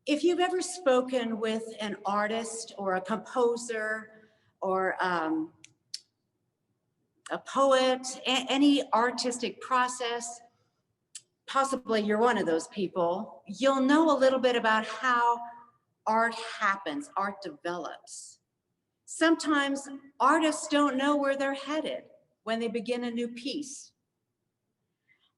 If you've ever spoken with an artist or a composer or a poet, any artistic process, possibly you're one of those people, you'll know a little bit about how art happens, art develops. Sometimes artists don't know where they're headed when they begin a new piece.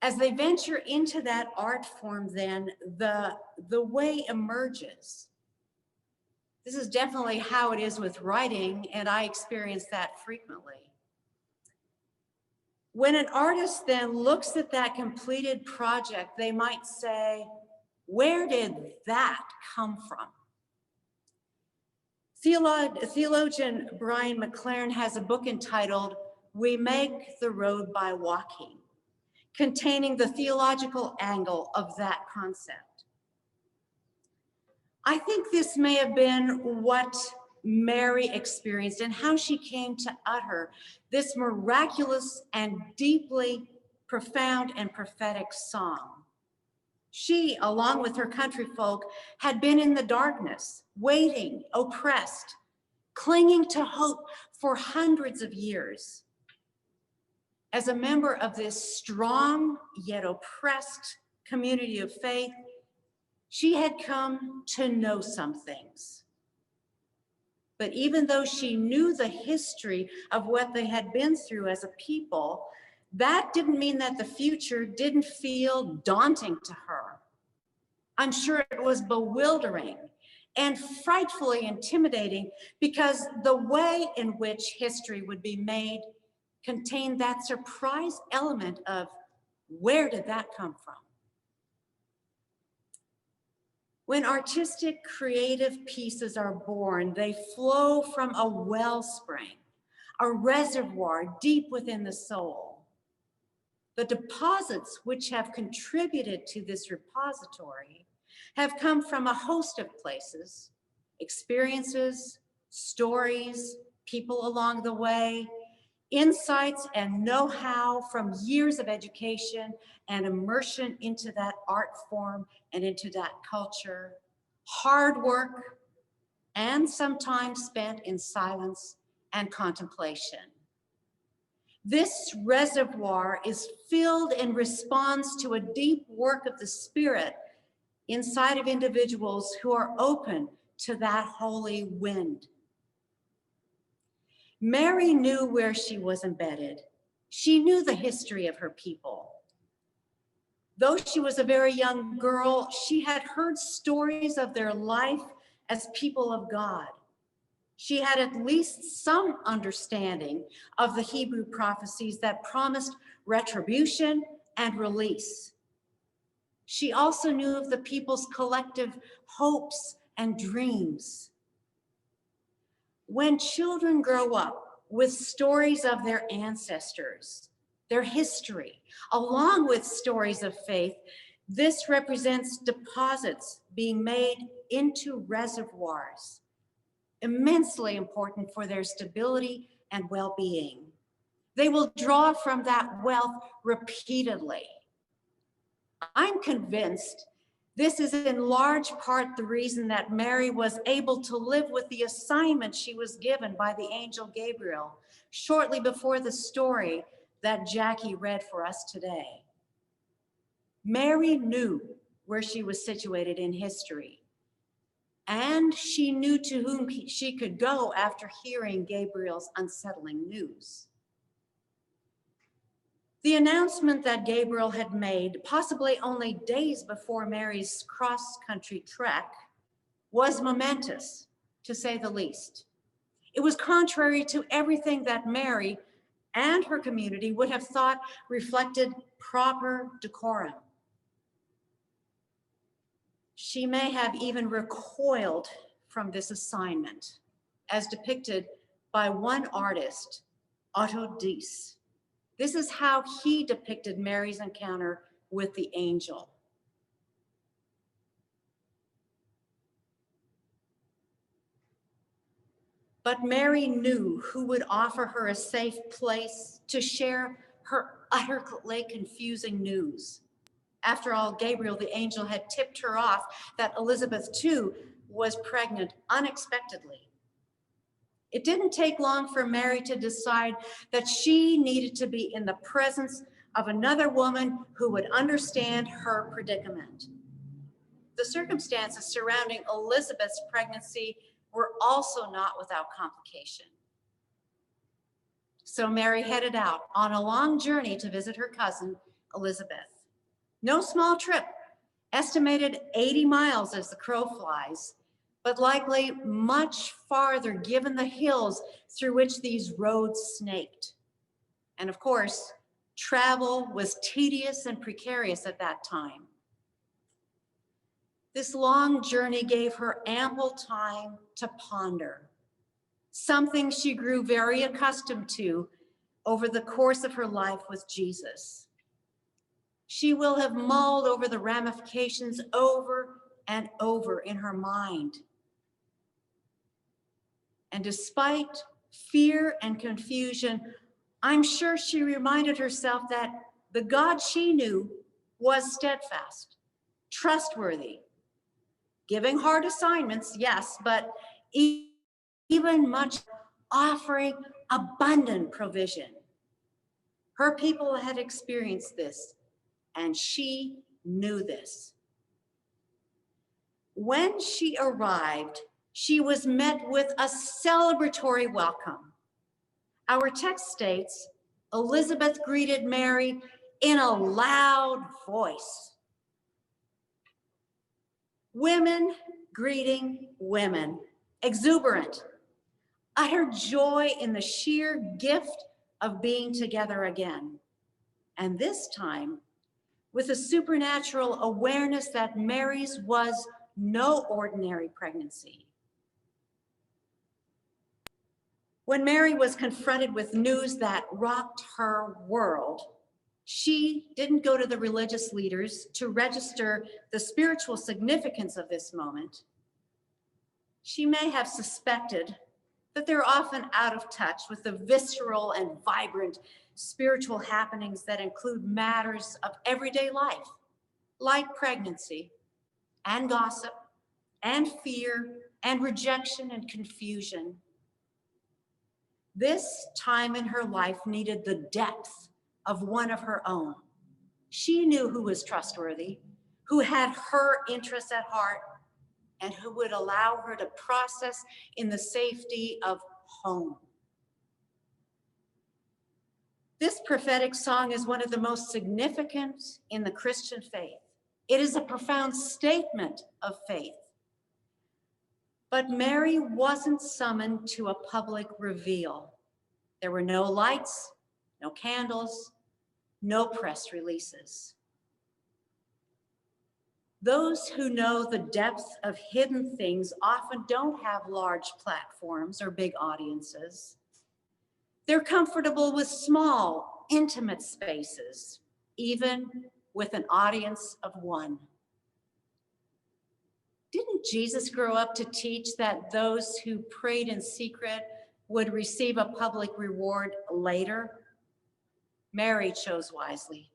As they venture into that art form, then the way emerges. This is definitely how it is with writing, and I experience that frequently. When an artist then looks at that completed project, they might say, where did that come from? Theologian Brian McLaren has a book entitled, We Make the Road by Walking, containing the theological angle of that concept. I think this may have been what Mary experienced and how she came to utter this miraculous and deeply profound and prophetic song. She, along with her country folk, had been in the darkness, waiting, oppressed, clinging to hope for hundreds of years. As a member of this strong yet oppressed community of faith, she had come to know some things. But even though she knew the history of what they had been through as a people, that didn't mean that the future didn't feel daunting to her. I'm sure it was bewildering and frightfully intimidating because the way in which history would be made contained that surprise element of where did that come from? When artistic, creative pieces are born, they flow from a wellspring, a reservoir deep within the soul. The deposits which have contributed to this repository have come from a host of places, experiences, stories, people along the way, insights and know-how from years of education and immersion into that art form and into that culture, hard work, and sometimes spent in silence and contemplation. This reservoir is filled in response to a deep work of the Spirit inside of individuals who are open to that holy wind. Mary knew where she was embedded. She knew the history of her people. Though she was a very young girl, she had heard stories of their life as people of God. She had at least some understanding of the Hebrew prophecies that promised retribution and release. She also knew of the people's collective hopes and dreams. When children grow up with stories of their ancestors, their history, along with stories of faith, this represents deposits being made into reservoirs, immensely important for their stability and well-being. They will draw from that wealth repeatedly. I'm convinced this is in large part the reason that Mary was able to live with the assignment she was given by the angel Gabriel shortly before the story that Jackie read for us today. Mary knew where she was situated in history, and she knew to whom she could go after hearing Gabriel's unsettling news. The announcement that Gabriel had made, possibly only days before Mary's cross-country trek, was momentous, to say the least. It was contrary to everything that Mary and her community would have thought reflected proper decorum. She may have even recoiled from this assignment, as depicted by one artist, Otto Diess. This is how he depicted Mary's encounter with the angel. But Mary knew who would offer her a safe place to share her utterly confusing news. After all, Gabriel, the angel, had tipped her off that Elizabeth too was pregnant unexpectedly. It didn't take long for Mary to decide that she needed to be in the presence of another woman who would understand her predicament. The circumstances surrounding Elizabeth's pregnancy were also not without complication. So Mary headed out on a long journey to visit her cousin, Elizabeth. No small trip, estimated 80 miles as the crow flies, but likely much farther given the hills through which these roads snaked. And of course, travel was tedious and precarious at that time. This long journey gave her ample time to ponder, something she grew very accustomed to over the course of her life with Jesus. She will have mulled over the ramifications over and over in her mind. And despite fear and confusion, I'm sure she reminded herself that the God she knew was steadfast, trustworthy, giving hard assignments, yes, but even much offering abundant provision. Her people had experienced this, and she knew this. When she arrived, she was met with a celebratory welcome. Our text states, Elizabeth greeted Mary in a loud voice. Women greeting women, exuberant, utter joy in the sheer gift of being together again. And this time, with a supernatural awareness that Mary's was no ordinary pregnancy. When Mary was confronted with news that rocked her world, she didn't go to the religious leaders to register the spiritual significance of this moment. She may have suspected that they're often out of touch with the visceral and vibrant spiritual happenings that include matters of everyday life, like pregnancy and gossip and fear and rejection and confusion. This time in her life needed the depth of one of her own. She knew who was trustworthy, who had her interests at heart, and who would allow her to process in the safety of home. This prophetic song is one of the most significant in the Christian faith. It is a profound statement of faith. But Mary wasn't summoned to a public reveal. There were no lights, no candles, no press releases. Those who know the depth of hidden things often don't have large platforms or big audiences. They're comfortable with small, intimate spaces, even with an audience of one. Didn't Jesus grow up to teach that those who prayed in secret would receive a public reward later? Mary chose wisely.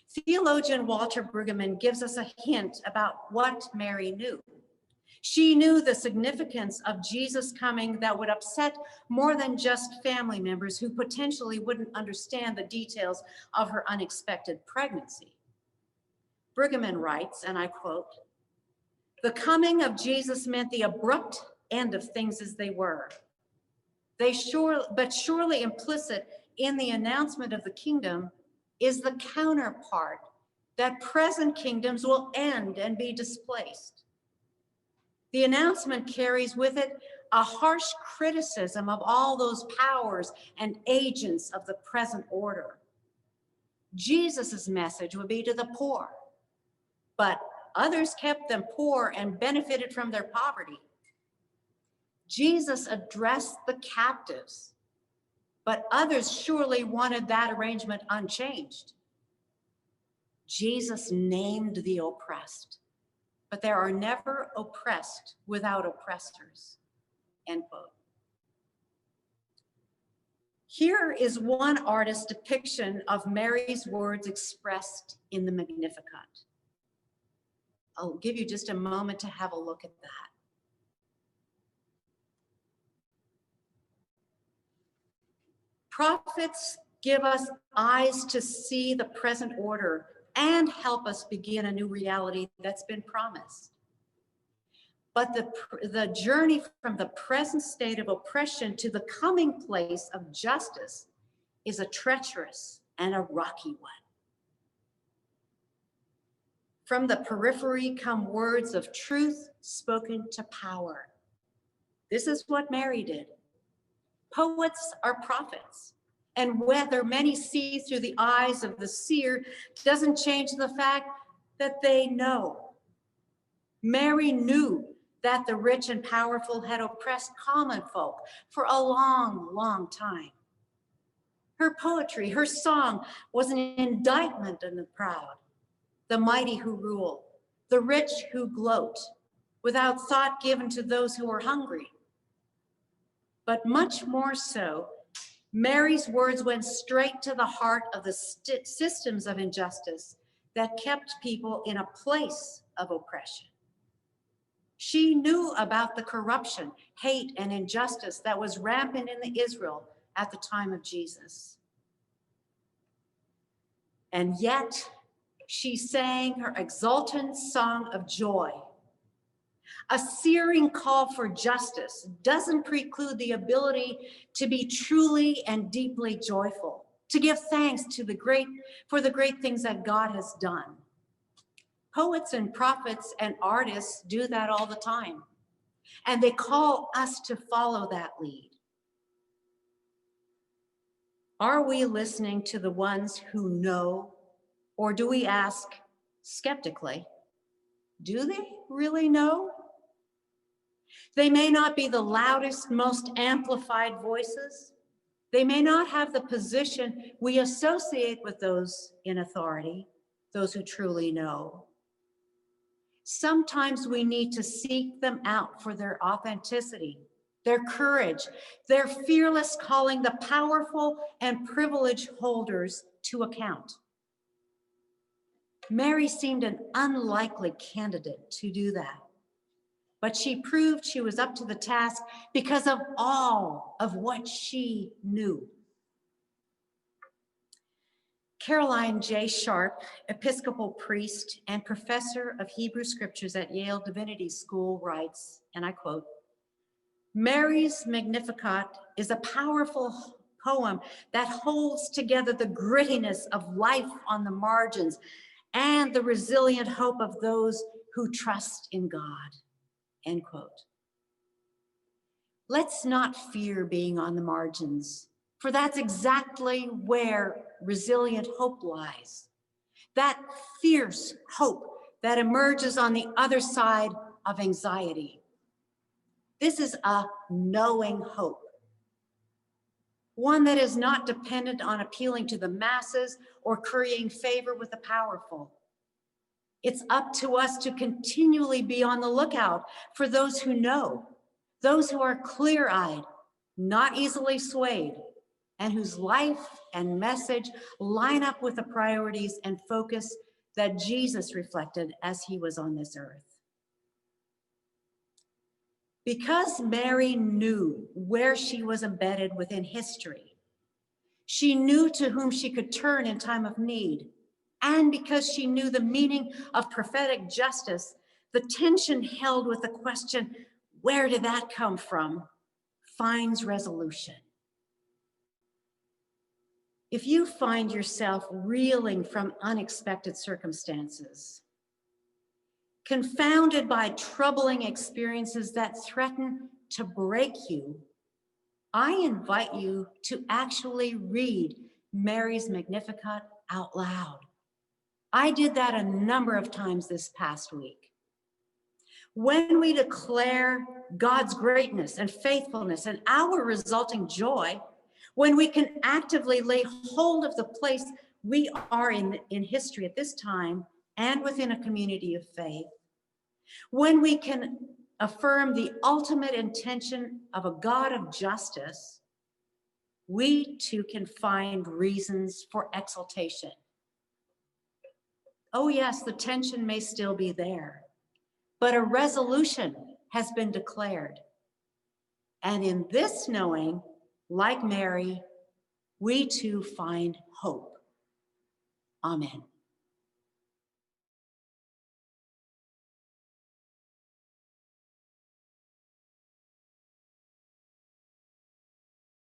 Theologian Walter Brueggemann gives us a hint about what Mary knew. She knew the significance of Jesus coming that would upset more than just family members who potentially wouldn't understand the details of her unexpected pregnancy. Brueggemann writes, and I quote, "The coming of Jesus meant the abrupt end of things as they were. But surely implicit in the announcement of the kingdom is the counterpart that present kingdoms will end and be displaced. The announcement carries with it a harsh criticism of all those powers and agents of the present order. Jesus's message would be to the poor, but others kept them poor and benefited from their poverty. Jesus addressed the captives, but others surely wanted that arrangement unchanged. Jesus named the oppressed, but there are never oppressed without oppressors," end quote. Here is one artist's depiction of Mary's words expressed in the Magnificat. I'll give you just a moment to have a look at that. Prophets give us eyes to see the present order and help us begin a new reality that's been promised. But the journey from the present state of oppression to the coming place of justice is a treacherous and a rocky one. From the periphery come words of truth spoken to power. This is what Mary did. Poets are prophets, and whether many see through the eyes of the seer doesn't change the fact that they know. Mary knew that the rich and powerful had oppressed common folk for a long, long time. Her poetry, her song was an indictment on the proud, the mighty who rule, the rich who gloat, without thought given to those who are hungry. But much more so, Mary's words went straight to the heart of the systems of injustice that kept people in a place of oppression. She knew about the corruption, hate, and injustice that was rampant in Israel at the time of Jesus. And yet, she sang her exultant song of joy. A searing call for justice doesn't preclude the ability to be truly and deeply joyful, to give thanks for the great things that God has done. Poets and prophets and artists do that all the time, and they call us to follow that lead. Are we listening to the ones who know, or do we ask skeptically, do they really know? They may not be the loudest, most amplified voices. They may not have the position we associate with those in authority, those who truly know. Sometimes we need to seek them out for their authenticity, their courage, their fearless calling the powerful and privileged holders to account. Mary seemed an unlikely candidate to do that, but she proved she was up to the task because of all of what she knew. Caroline J. Sharp, Episcopal priest and professor of Hebrew scriptures at Yale Divinity School, writes, and I quote, "Mary's Magnificat is a powerful poem that holds together the grittiness of life on the margins and the resilient hope of those who trust in God," end quote. Let's not fear being on the margins, for that's exactly where resilient hope lies. That fierce hope that emerges on the other side of anxiety. This is a knowing hope. One that is not dependent on appealing to the masses or currying favor with the powerful. It's up to us to continually be on the lookout for those who know, those who are clear-eyed, not easily swayed, and whose life and message line up with the priorities and focus that Jesus reflected as he was on this earth. Because Mary knew where she was embedded within history, she knew to whom she could turn in time of need, and because she knew the meaning of prophetic justice, the tension held with the question, where did that come from, finds resolution. If you find yourself reeling from unexpected circumstances, confounded by troubling experiences that threaten to break you, I invite you to actually read Mary's Magnificat out loud. I did that a number of times this past week. When we declare God's greatness and faithfulness and our resulting joy, when we can actively lay hold of the place we are in history at this time and within a community of faith, when we can affirm the ultimate intention of a God of justice, we too can find reasons for exaltation. Oh yes, the tension may still be there, but a resolution has been declared. And in this knowing, like Mary, we too find hope. Amen.